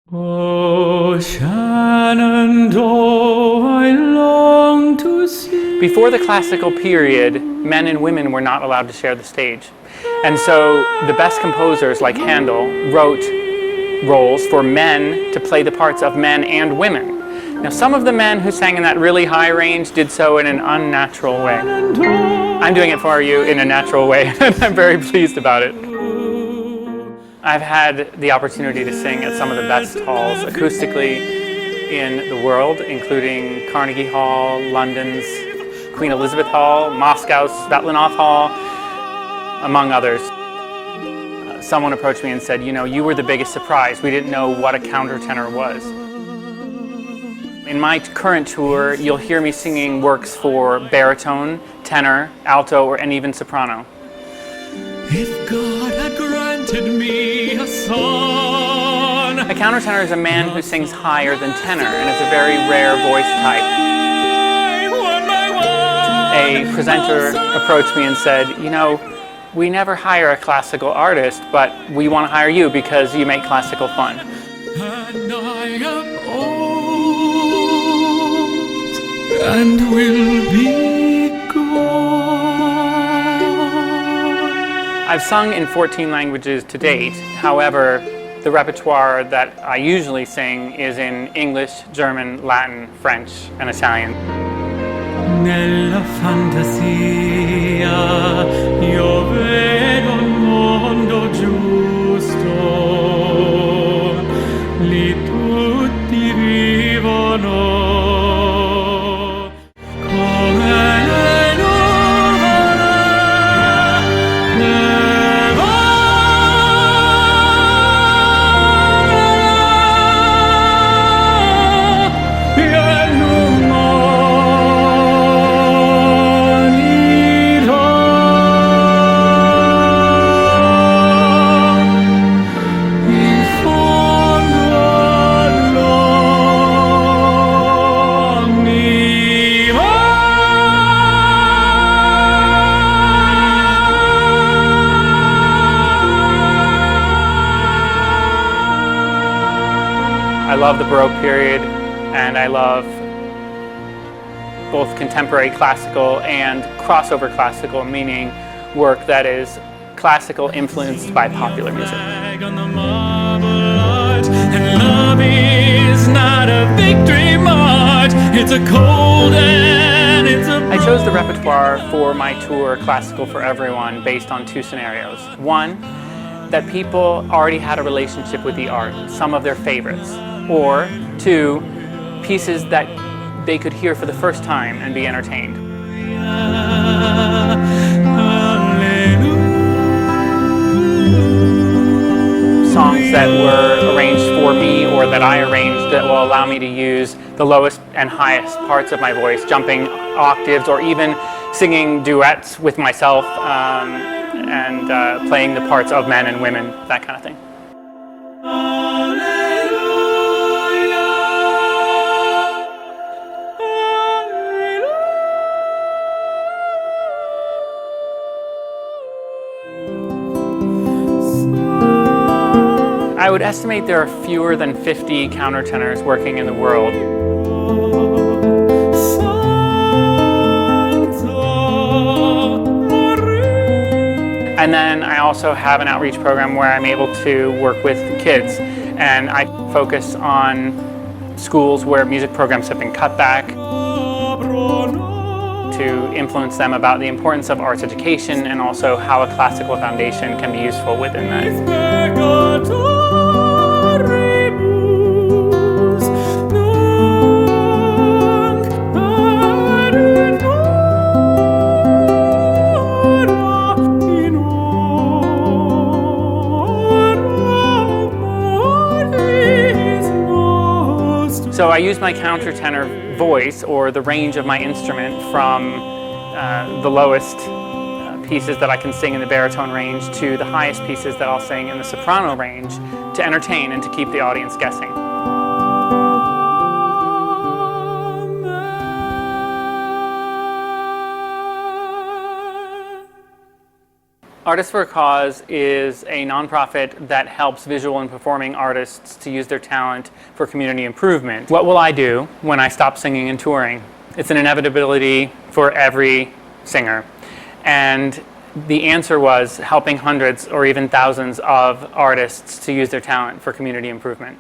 Oh, Shenandoah, I long to see. Before the classical period, men and women were not allowed to share the stage. And so the best composers like Handel wrote roles for men to play the parts of men and women. Now some of the men who sang in that really high range did so in an unnatural way. I'm doing it for you in a natural way, and I'm very pleased about it. I've had the opportunity to sing at some of the best halls acoustically in the world, including Carnegie Hall, London's Queen Elizabeth Hall, Moscow's Svetlanov Hall, among others. Someone approached me and said, you know, you were the biggest surprise. We didn't know what a countertenor was. In my current tour, you'll hear me singing works for baritone, tenor, alto, and even soprano. If God had granted me a son. A countertenor is a man who sings higher than tenor, and it's a very rare voice type. A presenter approached me and said, you know, we never hire a classical artist, but we want to hire you because you make classical fun. And I am old and will be gone. I've sung in 14 languages to date. However, the repertoire that I usually sing is in English, German, Latin, French, and Italian. Nella fantasia io vedo un mondo giusto, lì tutti vivono come le nuvole che I love the Baroque period, and I love both contemporary classical and crossover classical, meaning work that is classical influenced by popular music. And love is not a victory march, it's a cold and it's a... I chose the repertoire for my tour, Classical for Everyone, based on two scenarios. One, that people already had a relationship with the art, some of their favorites. Or two, pieces that they could hear for the first time and be entertained. Songs that were arranged for me or that I arranged that will allow me to use the lowest and highest parts of my voice, jumping octaves or even singing duets with myself and playing the parts of men and women, that kind of thing. I would estimate there are fewer than 50 countertenors working in the world. And then I also have an outreach program where I'm able to work with kids, and I focus on schools where music programs have been cut back to influence them about the importance of arts education and also how a classical foundation can be useful within that. So I use my countertenor voice, or the range of my instrument, from the lowest pieces that I can sing in the baritone range to the highest pieces that I'll sing in the soprano range, to entertain and to keep the audience guessing. Artists for a Cause is a nonprofit that helps visual and performing artists to use their talent for community improvement. What will I do when I stop singing and touring? It's an inevitability for every singer. And the answer was helping hundreds or even thousands of artists to use their talent for community improvement.